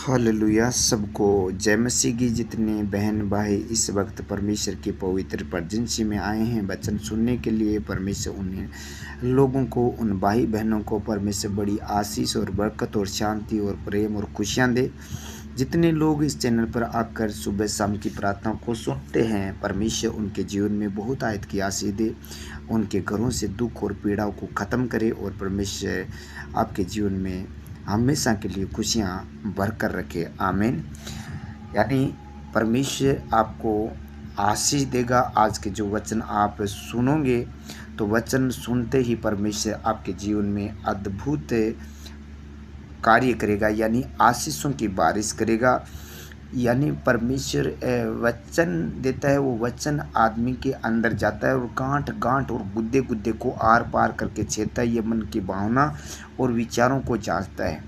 Hallelujah. सबको जय मसीह की। जितने बहन भाई इस वक्त परमेश्वर के पवित्र प्रजंसी में आए हैं वचन सुनने के लिए, परमेश्वर उन्हें लोगों को, उन भाई बहनों को परमेश्वर बड़ी आशीष और बरकत और शांति और प्रेम और खुशियाँ दे। जितने लोग इस चैनल पर आकर सुबह शाम की प्रार्थना को सुनते हैं, परमेश्वर उनके जीवन में बहुत आयत की आशीष दे, उनके घरों से दुख और पीड़ाओं को ख़त्म करे और परमेश्वर आपके जीवन में हमेशा के लिए खुशियाँ भरकर रखे। आमीन। यानी परमेश्वर आपको आशीष देगा। आज के जो वचन आप सुनोगे तो वचन सुनते ही परमेश्वर आपके जीवन में अद्भुत कार्य करेगा, यानी आशीषों की बारिश करेगा। यानी परमेश्वर वचन देता है, वो वचन आदमी के अंदर जाता है और गांठ गांठ और गुद्दे गुद्दे को आर पार करके छेदता है। ये मन की भावना और विचारों को जांचता है।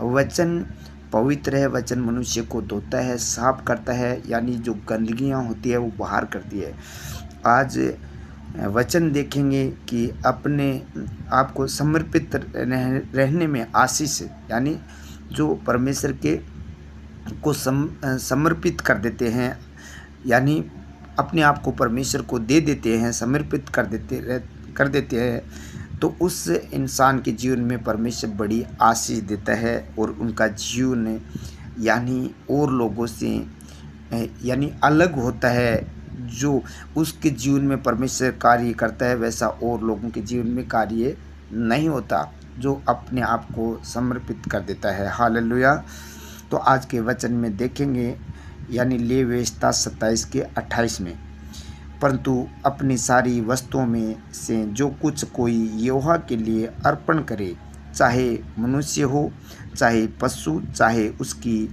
वचन पवित्र है, वचन मनुष्य को धोता है, साफ करता है, यानी जो गंदगियाँ होती है वो बाहर करती है। आज वचन देखेंगे कि अपने आप को समर्पित रहने में आशीष, यानी जो परमेश्वर के को समर्पित कर देते हैं, यानी अपने आप को परमेश्वर को दे देते हैं, समर्पित कर देते हैं, तो उस इंसान के जीवन में परमेश्वर बड़ी आशीष देता है और उनका जीवन यानी और लोगों से यानी अलग होता है। जो उसके जीवन में परमेश्वर कार्य करता है वैसा और लोगों के जीवन में कार्य नहीं होता, जो अपने आप को समर्पित कर देता है। हालेलुया। तो आज के वचन में देखेंगे, यानी लेवियता 27 के 28 में, परंतु अपनी सारी वस्तुओं में से जो कुछ कोई यहोवा के लिए अर्पण करे, चाहे मनुष्य हो, चाहे पशु, चाहे उसकी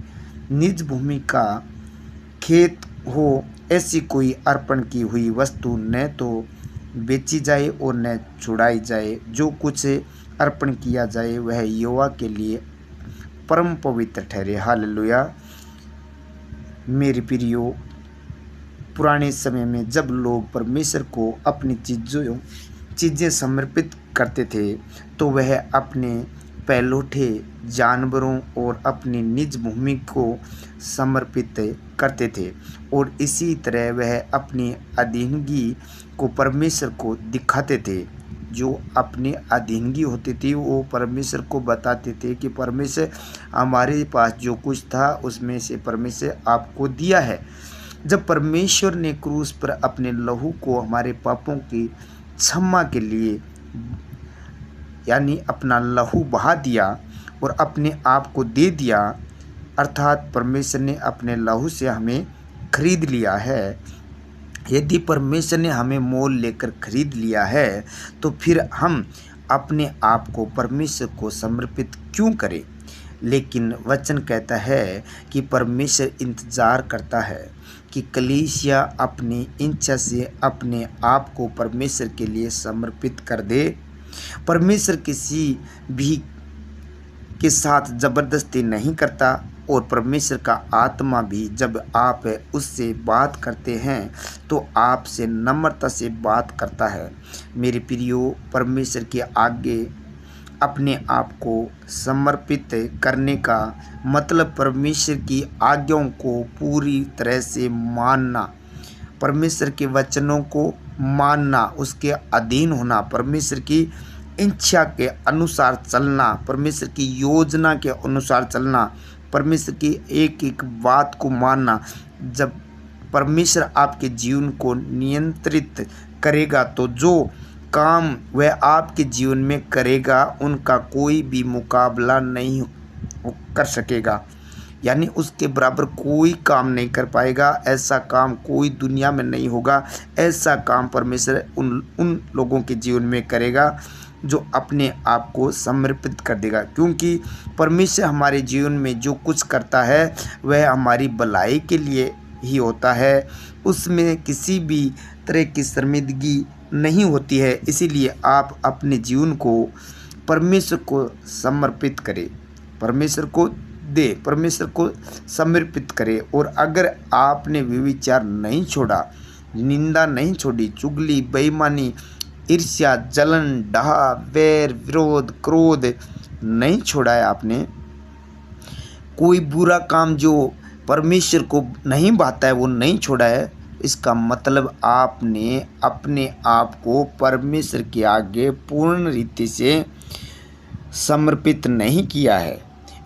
निज भूमि का खेत हो, ऐसी कोई अर्पण की हुई वस्तु न तो बेची जाए और न छुड़ाई जाए। जो कुछ अर्पण किया जाए वह यहोवा के लिए परम पवित्र ठहरे। हालेलुया। मेरे प्रियो, पुराने समय में जब लोग परमेश्वर को अपनी चीज़ें समर्पित करते थे तो वह अपने पहलौठे जानवरों और अपनी निज भूमि को समर्पित करते थे, और इसी तरह वह अपनी अधीनगी को परमेश्वर को दिखाते थे। जो अपनी अधीनगी होती थी वो परमेश्वर को बताते थे कि परमेश्वर हमारे पास जो कुछ था उसमें से परमेश्वर आपको दिया है। जब परमेश्वर ने क्रूस पर अपने लहू को हमारे पापों की क्षमा के लिए, यानी अपना लहू बहा दिया और अपने आप को दे दिया, अर्थात परमेश्वर ने अपने लहू से हमें खरीद लिया है। यदि परमेश्वर ने हमें मोल लेकर खरीद लिया है तो फिर हम अपने आप को परमेश्वर को समर्पित क्यों करें। लेकिन वचन कहता है कि परमेश्वर इंतज़ार करता है कि कलीसिया अपनी इच्छा से अपने आप को परमेश्वर के लिए समर्पित कर दे। परमेश्वर किसी भी के साथ ज़बरदस्ती नहीं करता, और परमेश्वर का आत्मा भी जब आप उससे बात करते हैं तो आपसे नम्रता से बात करता है। मेरे प्रियो, परमेश्वर के आगे अपने आप को समर्पित करने का मतलब परमेश्वर की आज्ञाओं को पूरी तरह से मानना, परमेश्वर के वचनों को मानना, उसके अधीन होना, परमेश्वर की इच्छा के अनुसार चलना, परमेश्वर की योजना के अनुसार चलना, परमेश्वर की एक एक बात को मानना। जब परमेश्वर आपके जीवन को नियंत्रित करेगा तो जो काम वह आपके जीवन में करेगा उनका कोई भी मुकाबला नहीं कर सकेगा, यानी उसके बराबर कोई काम नहीं कर पाएगा। ऐसा काम कोई दुनिया में नहीं होगा। ऐसा काम परमेश्वर उन लोगों के जीवन में करेगा जो अपने आप को समर्पित कर देगा, क्योंकि परमेश्वर हमारे जीवन में जो कुछ करता है वह हमारी भलाई के लिए ही होता है। उसमें किसी भी तरह की शर्मिंदगी नहीं होती है। इसीलिए आप अपने जीवन को परमेश्वर को समर्पित करें, परमेश्वर को दे, परमेश्वर को समर्पित करें। और अगर आपने व्यभिचार नहीं छोड़ा, निंदा नहीं छोड़ी, चुगली, बेईमानी, ईर्ष्या, जलन, डाह, वैर, विरोध, क्रोध नहीं छोड़ा है आपने, कोई बुरा काम जो परमेश्वर को नहीं भाता है वो नहीं छोड़ा है, इसका मतलब आपने अपने आप को परमेश्वर के आगे पूर्ण रीति से समर्पित नहीं किया है।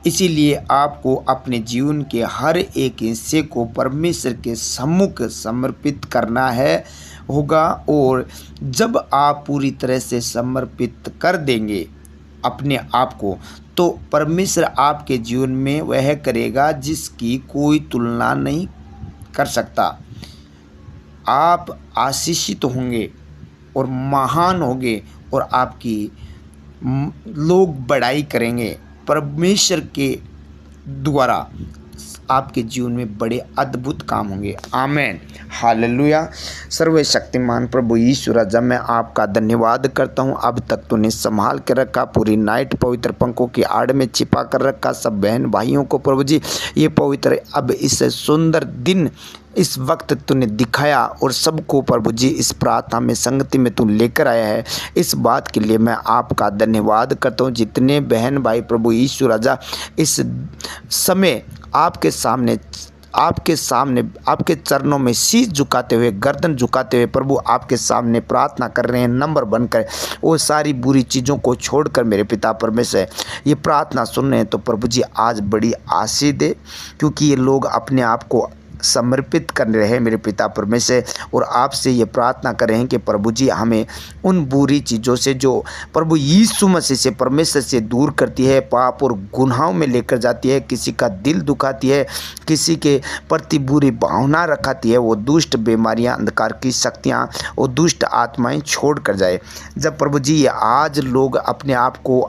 इसीलिए आपको अपने जीवन के हर एक हिस्से को परमेश्वर के सम्मुख समर्पित करना है होगा। और जब आप पूरी तरह से समर्पित कर देंगे अपने आप को, तो परमेश्वर आपके जीवन में वह करेगा जिसकी कोई तुलना नहीं कर सकता। आप आशीषित होंगे और महान होंगे और आपकी लोग बड़ाई करेंगे। परमेश्वर के द्वारा आपके जीवन में बड़े अद्भुत काम होंगे। आमीन, हालेलुया। सर्वशक्तिमान प्रभु यीशु राजा, मैं आपका धन्यवाद करता हूँ। अब तक तूने संभाल के रखा, पूरी नाइट पवित्र पंखों की आड़ में छिपा कर रखा। सब बहन भाइयों को प्रभु जी ये पवित्र अब इस सुंदर दिन इस वक्त तूने दिखाया और सबको प्रभु जी इस प्रार्थना में संगति में तू लेकर आया है, इस बात के लिए मैं आपका धन्यवाद करता हूँ। जितने बहन भाई प्रभु यीशु राजा इस समय आपके सामने आपके चरणों में शीश झुकाते हुए, गर्दन झुकाते हुए प्रभु आपके सामने प्रार्थना कर रहे हैं, नंबर बनकर वो सारी बुरी चीज़ों को छोड़कर मेरे पिता परमेश्वर ये प्रार्थना सुन रहे हैं, तो प्रभु जी आज बड़ी आशीष दे, क्योंकि ये लोग अपने आप को समर्पित कर रहे हैं मेरे पिता परमेश्वर। और आपसे ये प्रार्थना कर रहे हैं कि प्रभु जी हमें उन बुरी चीज़ों से जो प्रभु यीशु मसीह से परमेश्वर से दूर करती है, पाप और गुनाहों में लेकर जाती है, किसी का दिल दुखाती है, किसी के प्रति बुरी भावना रखाती है, वो दुष्ट बीमारियां, अंधकार की शक्तियां और दुष्ट आत्माएं छोड़ कर जाए। जब प्रभु जी ये आज लोग अपने आप को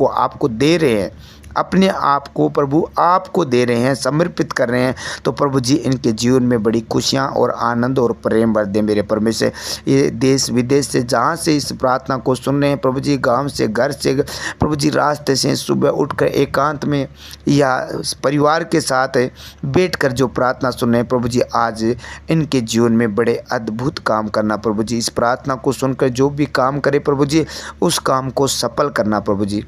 आपको दे रहे हैं, अपने आप को प्रभु आपको दे रहे हैं, समर्पित कर रहे हैं, तो प्रभु जी इनके जीवन में बड़ी खुशियां और आनंद और प्रेम भर दे मेरे परमेश्वर। ये देश विदेश से जहां से इस प्रार्थना को सुन रहे हैं प्रभु जी, गांव से, घर से, प्रभु जी रास्ते से, सुबह उठकर एकांत में या परिवार के साथ बैठकर जो प्रार्थना सुन रहे हैं प्रभु जी, आज इनके जीवन में बड़े अद्भुत काम करना प्रभु जी। इस प्रार्थना को सुनकर जो भी काम करे प्रभु जी, उस काम को सफल करना प्रभु जी।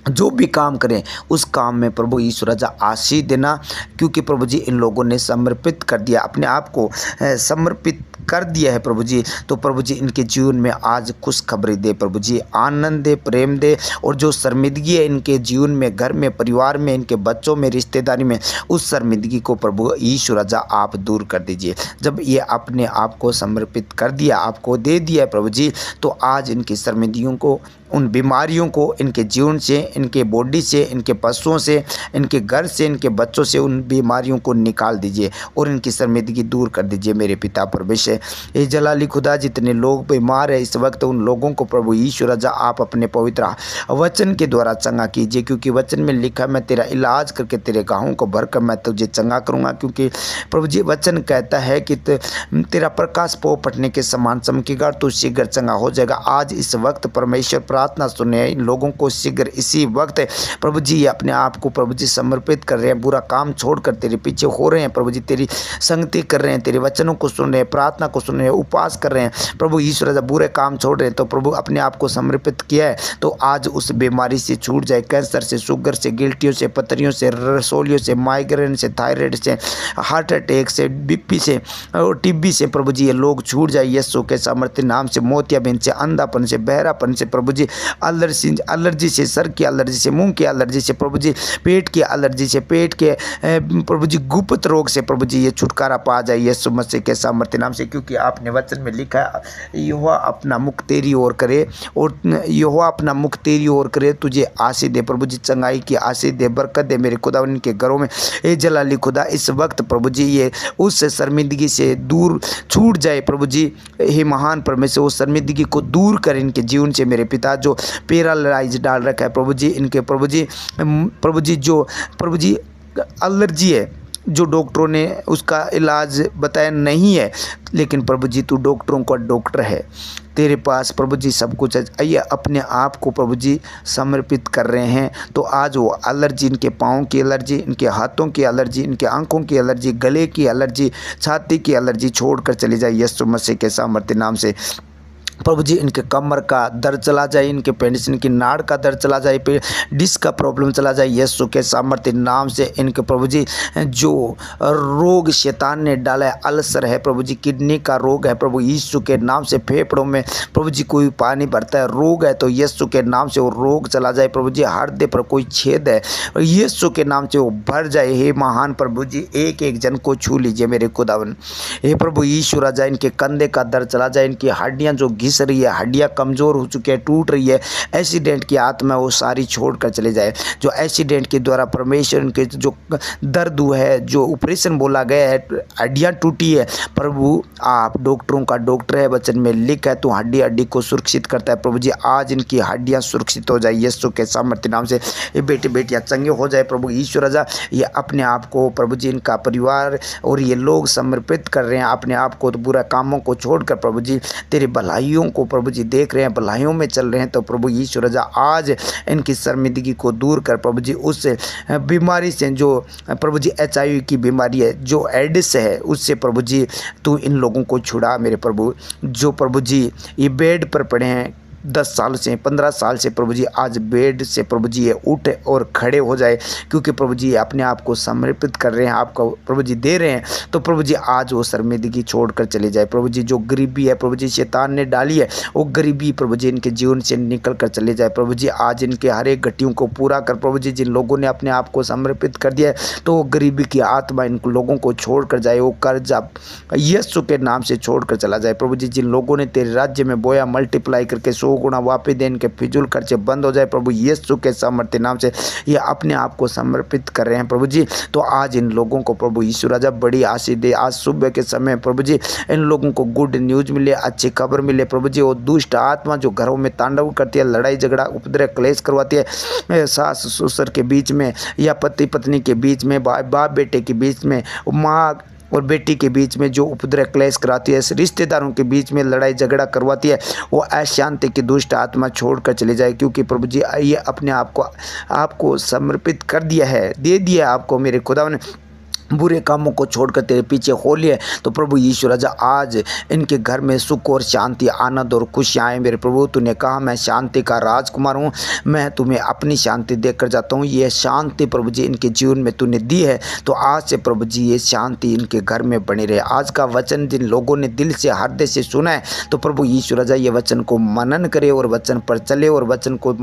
जो भी काम करें उस काम में प्रभु यीशु राजा आशीष देना, क्योंकि प्रभु जी इन लोगों ने समर्पित कर दिया, अपने आप को समर्पित कर दिया है प्रभु जी। तो प्रभु जी इनके जीवन में आज खुशखबरी दे प्रभु जी, आनंद दे, प्रेम दे, और जो शर्मिंदगी है इनके जीवन में, घर में, परिवार में, इनके बच्चों में, रिश्तेदारी में, उस शर्मिंदगी को प्रभु यीशु राजा आप दूर कर दीजिए। जब ये अपने आप को समर्पित कर दिया, आपको दे दिया है प्रभु जी, तो आज इनकी शर्मिंदगियों को, उन बीमारियों को इनके जीवन से, इनके बॉडी से, इनके पशुओं से, इनके घर से, इनके बच्चों से उन बीमारियों को निकाल दीजिए और इनकी शर्मिंदगी दूर कर दीजिए मेरे पिता परमेश्वर। ये जलाली खुदा, जितने लोग बीमार है इस वक्त, उन लोगों को प्रभु यीशु राजा आप अपने पवित्र वचन के द्वारा चंगा कीजिए, क्योंकि वचन में लिखा, मैं तेरा इलाज करके तेरे घावों को भरकर मैं तुझे चंगा करूँगा। क्योंकि प्रभु जी वचन कहता है कि तेरा प्रकाश पौ फटने के समान चमकेगा, तो शीघ्र चंगा हो जाएगा। आज इस वक्त परमेश्वर प्रार्थना सुने इन लोगों को शीघ्र इसी वक्त प्रभु जी ये अपने आप को प्रभु जी समर्पित कर रहे हैं, बुरा काम छोड़कर तेरे पीछे हो रहे हैं प्रभु जी, तेरी संगति कर रहे हैं, तेरे वचनों को सुन रहे हैं, प्रार्थना को सुन रहे हैं, उपवास कर रहे हैं प्रभु यीशु राजा, बुरे काम छोड़ रहे हैं, तो प्रभु अपने आप को समर्पित किया है, तो आज उस बीमारी से छूट जाए, कैंसर से, शुगर से, गिल्टियों से, पथरियों से, रसोलियों से, माइग्रेन से, थायराइड से, हार्ट अटैक से, बीपी से और टीबी से प्रभु जी ये लोग छूट जाए यीशु के सामर्थ्य नाम से। मोतियाबिंद से, अंधापन से, बहरापन से प्रभु जी, एलर्जी से, सर की एलर्जी से, मुंह की एलर्जी से प्रभु जी, पेट की एलर्जी से, पेट के प्रभु जी गुप्त रोग से प्रभु जी ये छुटकारा पा जाए यीशु मसीह के सामर्थ्य नाम से। क्योंकि आपने वचन में लिखा है, यहोवा अपना मुख तेरी ओर करे, और यहोवा अपना मुख तेरी ओर करे, तुझे आशीष दे प्रभु जी, चंगाई की आशीष दे, बरकत दे मेरे खुदा इनके घरों में। ए जलाली खुदा, इस वक्त प्रभु जी ये उस शर्मिंदगी से दूर छूट जाए प्रभु जी, हे महान परमेश्वर, उस शर्मिंदगी को दूर कर इनके जीवन से मेरे पिता। जो पैरालाइज डाल रखा है प्रभु जी इनके, प्रभु जी जो प्रभु जी एलर्जी है, जो डॉक्टरों ने उसका इलाज बताया नहीं है, लेकिन प्रभु जी तू डॉक्टरों का डॉक्टर है, तेरे पास प्रभु जी सब कुछ है। आइए अपने आप को प्रभु जी समर्पित कर रहे हैं, तो आज वो एलर्जी, इनके पाँव की एलर्जी, इनके हाथों की एलर्जी, इनके आंखों की एलर्जी, गले की एलर्जी, छाती की एलर्जी छोड़कर चली जाए यीशु मसीह के सामर्थ्य नाम से। प्रभु जी इनके कमर का दर्द चला जाए, इनके पेंडिस की नाड़ का दर्द चला जाए, पे डिस्क का प्रॉब्लम चला जाए यीशु के सामर्थ्य नाम से। इनके प्रभु जी जो रोग शैतान ने डाला है, अल्सर है प्रभु जी, किडनी का रोग है प्रभु यीशु के नाम से, फेफड़ों में प्रभु जी कोई पानी भरता है रोग है तो यीशु के नाम से वो रोग चला जाए प्रभु जी। हृदय पर कोई छेद है यीशु के नाम से वो भर जाए। हे महान प्रभु जी, एक एक जन को छू लीजिए मेरे खुदावन। हे प्रभु यीशु राजा, इनके कंधे का दर्द चला जाए, इनकी हड्डियां जो घिस रही है, हड्डियां कमज़ोर हो चुकी है, टूट रही है, एक्सीडेंट की आत्मा वो सारी छोड़कर चले जाए। जो एक्सीडेंट के द्वारा परमेश्वर इनके जो दर्द हुआ है, जो ऑपरेशन बोला गया है, हड्डियां टूटी है, प्रभु आप डॉक्टरों का डॉक्टर है, वचन में लिखा है तो हड्डी हड्डी को सुरक्षित करता है प्रभु जी। आज इनकी हड्डियां सुरक्षित हो जाए यीशु के सामर्थ्य नाम से। ये बेटे बेटियां चंगे हो जाए प्रभु यीशु राजा। ये अपने आप को प्रभु जी, इनका परिवार और ये लोग समर्पित कर रहे हैं अपने आप को, तो बुरा कामों को छोड़कर प्रभु जी तेरी भलाइयों को प्रभु जी देख रहे हैं, भलाइयों में चल रहे हैं। तो प्रभु यीशु राजा आज इनकी शर्मिंदगी को दूर कर प्रभु जी, उस बीमारी से जो प्रभु जी HIV की बीमारी है, जो एडिस है, उससे प्रभु जी तू इन लोगों को छुड़ा मेरे प्रभु। जो प्रभु जी ये बेड पर पड़े हैं 10 साल से 15 साल से प्रभु जी, आज बेड से प्रभु जी ये उठ और खड़े हो जाए, क्योंकि प्रभु जी अपने आप को समर्पित कर रहे हैं, आपको प्रभु जी दे रहे हैं। तो प्रभु जी आज वो शर्मिंदगी छोड़कर चले जाए प्रभु जी। जो गरीबी है प्रभु जी शैतान ने डाली है, वो गरीबी प्रभु जी इनके जीवन से निकल कर चले जाए प्रभु जी। आज इनके हर एक घटियों को पूरा कर प्रभु जी। जिन लोगों ने अपने आप को समर्पित कर दिया है, तो वो गरीबी की आत्मा इन लोगों को छोड़कर जाए, वो कर्जा यीशु के नाम से छोड़कर चला जाए प्रभु जी। जिन लोगों ने तेरे राज्य में बोया, मल्टीप्लाई करके 100 गुना वापस देने के फिजूल खर्चे बंद हो जाए प्रभु यीशु के सामर्थ्य नाम से। ये अपने आप को समर्पित कर रहे हैं प्रभु जी। तो आज इन लोगों को प्रभु यीशु राजा बड़ी आशीष दे। आज सुबह के समय प्रभु जी इन लोगों को गुड न्यूज मिले, अच्छी खबर मिले प्रभु जी। वो दुष्ट आत्मा जो घरों में तांडव करती है, लड़ाई झगड़ा उपद्रव क्लेश करवाती है, सास ससुर के बीच में या पति पत्नी के बीच में, बाप बेटे के बीच में, माँ और बेटी के बीच में जो उपद्रव क्लेश कराती है, रिश्तेदारों के बीच में लड़ाई झगड़ा करवाती है, वो अशांति की दुष्ट आत्मा छोड़कर चले जाए। क्योंकि प्रभु जी ये अपने आपको समर्पित कर दिया है, दे दिया आपको मेरे खुदा ने, बुरे कामों को छोड़कर तेरे पीछे हो लिए। तो प्रभु यीशु राजा आज इनके घर में सुख और शांति, आनंद और खुशियाँ आए मेरे प्रभु। तूने कहा मैं शांति का राजकुमार हूँ, मैं तुम्हें अपनी शांति देकर जाता हूँ। ये शांति प्रभु जी इनके जीवन में तूने दी है, तो आज से प्रभु जी ये शांति इनके घर में बनी रहे। आज का वचन जिन लोगों ने दिल से हृदय से सुना है, तो प्रभु यीशु राजा ये वचन को मनन करे और वचन पर चले और वचन को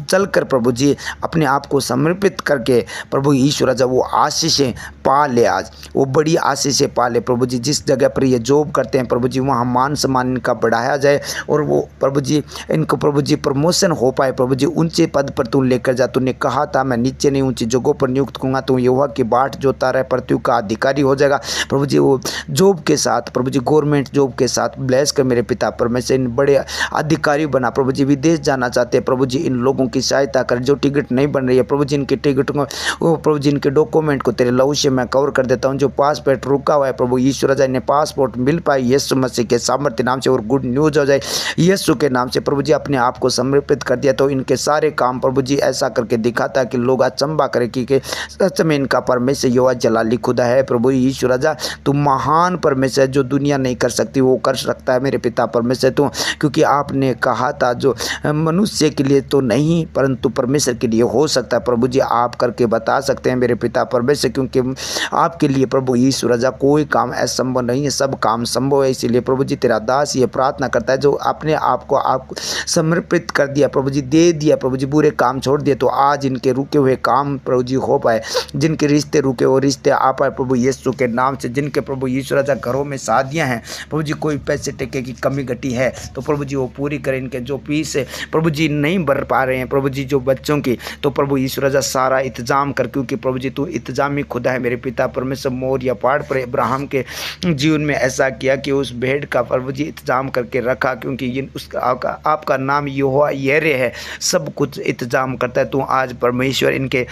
चलकर प्रभु जी अपने आप को समर्पित करके प्रभु यीशु राजा वो आशीषें पा ले। आज वो बड़ी आशीषें पा ले प्रभु जी। जिस जगह पर ये जॉब करते हैं प्रभु जी, वहाँ मान सम्मान इनका बढ़ाया जाए और वो प्रभु जी इनको प्रभु जी प्रमोशन हो पाए प्रभु जी। ऊंचे पद पर तू लेकर जा। तूने कहा था मैं नीचे नहीं ऊंची जगहों पर नियुक्त करूँगा। तू यहोवा की बाट जोता रहे, पृथ्वी का अधिकारी हो जाएगा प्रभु जी। वो जॉब के साथ प्रभु जी, गवर्नमेंट जॉब के साथ ब्लेस कर मेरे पिता परमेश्वर, इन बड़े अधिकारी बना प्रभु जी। विदेश जाना चाहते हैं प्रभु जी, इन लोगों की सहायता कर। जो टिकट नहीं बन रही है प्रभु जी, इनके टिकट को वो प्रभु जी, इनके डॉक्यूमेंट को तेरे लहू से मैं कवर कर देता हूँ। जो पासपोर्ट रुका हुआ है प्रभु यीशु राजा, इन्हें पासपोर्ट मिल पाए यीशु मसीह के सामर्थ्य नाम से, और गुड न्यूज हो जाए यीशु के नाम से प्रभु जी। अपने आप को समर्पित कर दिया तो इनके सारे काम प्रभु जी ऐसा करके दिखाता है कि लोग अचंबा करें कि सच में इनका परमेश्वर यहोवा जलाली खुदा है प्रभु यीशु राजा। तू महान परमेश्वर जो दुनिया नहीं कर सकती वो कर सकता है मेरे पिता परमेश्वर तू, क्योंकि आपने कहा था जो मनुष्य के लिए तो नहीं परंतु परमेश्वर के लिए हो सकता है प्रभु जी। आप करके बता सकते हैं मेरे पिता परमेश्वर, क्योंकि आपके लिए प्रभु यीशु राजा कोई काम असंभव नहीं है, सब काम संभव है। इसीलिए प्रभु जी तेरा दास ये प्रार्थना करता है, जो अपने आप को आप समर्पित कर दिया प्रभु जी, दे दिया प्रभु जी, बुरे काम छोड़ दिए, तो आज इनके रुके हुए काम प्रभु जी हो पाए। जिनके रिश्ते रुके वो रिश्ते आ पाए प्रभु यीशु के नाम से। जिनके प्रभु यीशु राजा घरों में शादियां हैं प्रभु जी, कोई पैसे टके की कमी घटी है तो प्रभु जी वो पूरी करें। इनके जो फीस है प्रभु जी नहीं भर पा रहे हैं प्रभु जी जो बच्चों की, तो प्रभु यीशु राजा सारा इंतजाम कर, क्योंकि प्रभु जी तू इंतजामी खुदा है मेरे पिता परमेश्वर। मोर या पहाड़ पर अब्राहम के जीवन में ऐसा किया कि उस भेड़ का प्रभु जी इंतजाम करके रखा, क्योंकि ये उसका आपका नाम यहोवा यिरे है, सब कुछ इंतजाम करता है। तू आज परमेश्वर इनके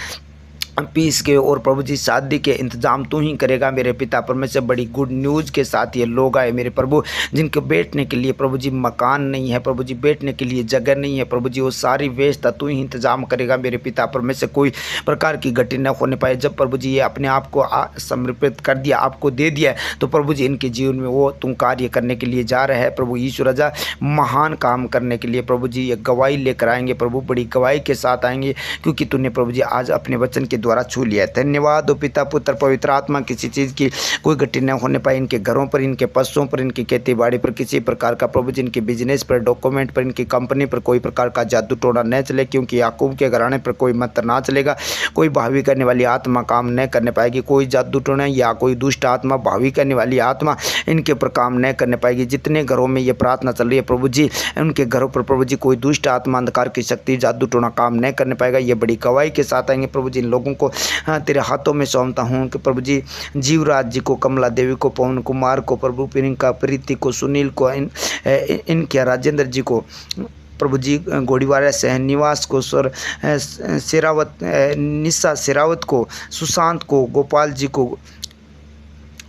पीस के और प्रभु जी शादी के इंतजाम तू ही करेगा मेरे पिता परमेश्वर। बड़ी गुड न्यूज़ के साथ ये लोग आए मेरे प्रभु, जिनके बैठने के लिए प्रभु जी मकान नहीं है, प्रभु जी बैठने के लिए जगह नहीं है, प्रभु जी वो सारी व्यवस्था तू ही इंतजाम करेगा मेरे पिता परमेश्वर। कोई प्रकार की घटना न होने पाए। जब प्रभु जी ये अपने आप को समर्पित कर दिया, आपको दे दिया है, तो प्रभु जी इनके जीवन में वो तुम कार्य करने के लिए जा रहे हैं प्रभु यीशु राजा, महान काम करने के लिए प्रभु जी ये गवाही लेकर आएंगे प्रभु, बड़ी गवाही के साथ आएंगे, क्योंकि तूने प्रभु जी आज अपने वचन के द्वारा छू लिया है। धन्यवाद हो पिता पुत्र पवित्र आत्मा, किसी चीज़ की कोई घटना होने पाए इनके घरों पर, इनके पशुओं पर, इनकी खेती बाड़ी पर, किसी प्रकार का प्रभु जी इनके बिजनेस पर, डॉक्यूमेंट पर, इनकी कंपनी पर कोई प्रकार का जादू टोना न चले, क्योंकि याकूब के घराने पर कोई मंत्र ना चलेगा, कोई भावी करने वाली आत्मा काम न करने पाएगी, कोई जादू टोना या कोई दुष्ट आत्मा, भावी करने वाली आत्मा इनके ऊपर काम न करने पाएगी। जितने घरों में ये प्रार्थना चल रही है प्रभु जी, उनके घरों पर प्रभु जी कोई दुष्ट आत्मा, अंधकार की शक्ति, जादू टोना काम न करने पाएगा। ये बड़ी गवाही के साथ आएंगे प्रभु जी। इन लोगों को तेरे हाथों में सौंपता हूँ कि प्रभु जी जीवराज जी को, कमला देवी को, पवन कुमार को, प्रभु प्रियंका, प्रीति को, सुनील को, इनके राजेंद्र जी को, प्रभु जी गोड़ीवाला सहनिवास को, स्वर शेरावत, निशा शेरावत को, सुशांत को, गोपाल जी को,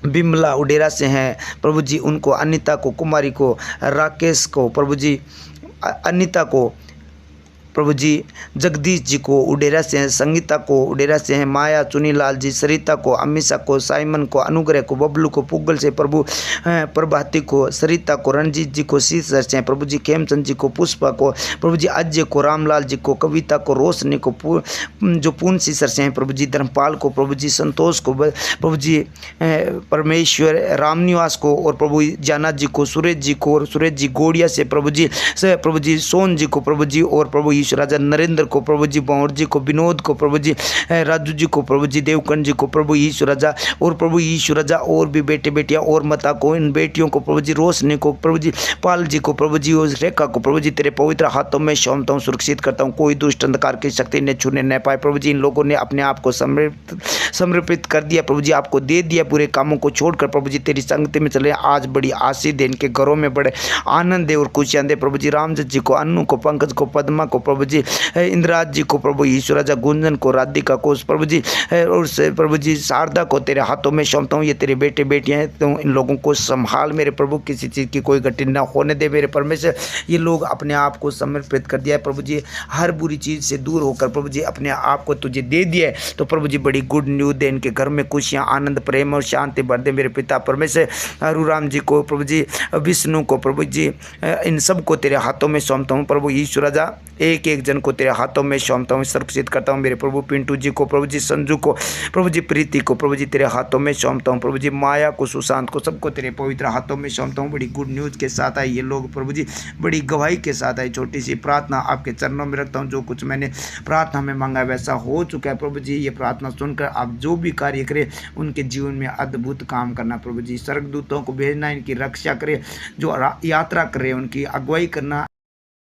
बिमला उडेरा से हैं प्रभु जी उनको, अनिता को, कुमारी को, राकेश को, प्रभु जी अनिता को, प्रभु जी जगदीश जी को उडेरा से हैं, संगीता को उडेरा से हैं, माया, चुनीलाल जी, सरिता को, अमीषा को, साइमन को, अनुग्रह को, बबलू को, पुगल से प्रभु प्रभाती को, सरिता को, रणजीत जी को, शीशर से प्रभु जी, खेमचंद जी को, पुष्पा को, प्रभु जी अजय को, रामलाल जी को, कविता को, रोशनी को, जो पूर्ण शीशर से हैं प्रभु जी, धर्मपाल को, प्रभु जी संतोष को, प्रभु जी परमेश्वर रामनिवास को, और प्रभु जाना जी को, सुरेश जी को, और सुरेश जी गोड़िया से प्रभु जी सोन जी को, प्रभु जी, और प्रभु राजा नरेंद्र को, प्रभु जी बंवर जी को, विनोद को, प्रभु जी राजू जी को, प्रभु जी देवकन जी को, प्रभु यीशु राजा, और प्रभु यीशु राजा और भी बेटे बेटियां और माता को, इन बेटियों को, प्रभु जी रोशनी को, प्रभु जी पाल जी को, प्रभु जी उस रेखा को, प्रभु जी तेरे पवित्र हाथों में सौंपता हूँ, सुरक्षित करता हूँ, कोई दुष्ट अंधकार की शक्ति ने छूने न पाए। प्रभु जी इन लोगों ने अपने आप को समर्पित कर दिया, प्रभु जी आपको दे दिया, पूरे कामों को छोड़कर प्रभु जी तेरी संगति में चले। आज बड़ी आशीष दे, इनके घरों में बड़े आनंद दे और खुशियां दे प्रभु जी। रामजत जी को, अन्नू को, पंकज को, पद्मा को, प्रभु जी इंद्राज जी को, प्रभु यीशु राजा गुंजन को, राधिका को, प्रभु जी और प्रभु जी शारदा को तेरे हाथों में सौंपता हूँ। ये तेरे बेटे बेटियां हैं, तो इन लोगों को संभाल मेरे प्रभु, किसी चीज़ की कोई घटना ना होने दे मेरे परमेश्वर। ये लोग अपने आप को समर्पित कर दिया है प्रभु जी, हर बुरी चीज़ से दूर होकर प्रभु जी अपने आप को तुझे दे दिया है। तो प्रभु जी बड़ी गुड न्यूज़ दे, इनके घर में खुशियाँ, आनंद, प्रेम और शांति भर दे मेरे पिता परमेश्वर। हरुराम जी को, प्रभु जी विष्णु को, प्रभु जी इन सब को तेरे हाथों में सौंपता हूँ प्रभु यीशु राजा। एक एक जन को तेरे हाथों में सौंपता हूँ, सुरक्षित करता हूँ मेरे प्रभु। पिंटू जी को, प्रभु जी संजू को, प्रभु जी प्रीति को, प्रभु जी तेरे हाथों में सौंपता हूँ, प्रभु जी माया को, सुशांत को, सबको तेरे पवित्र हाथों में सौंपता हूँ। बड़ी गुड न्यूज़ के साथ आए ये लोग प्रभु जी, बड़ी गवाही के साथ आई। छोटी सी प्रार्थना आपके चरणों में रखता हूँ, जो कुछ मैंने प्रार्थना में मांगा वैसा हो चुका है प्रभु जी। ये प्रार्थना सुनकर आप जो भी कार्य करें उनके जीवन में अद्भुत काम करना प्रभु जी। स्वर्गदूतों को भेजना, इनकी रक्षा करे, जो यात्रा करे उनकी अगुवाई करना।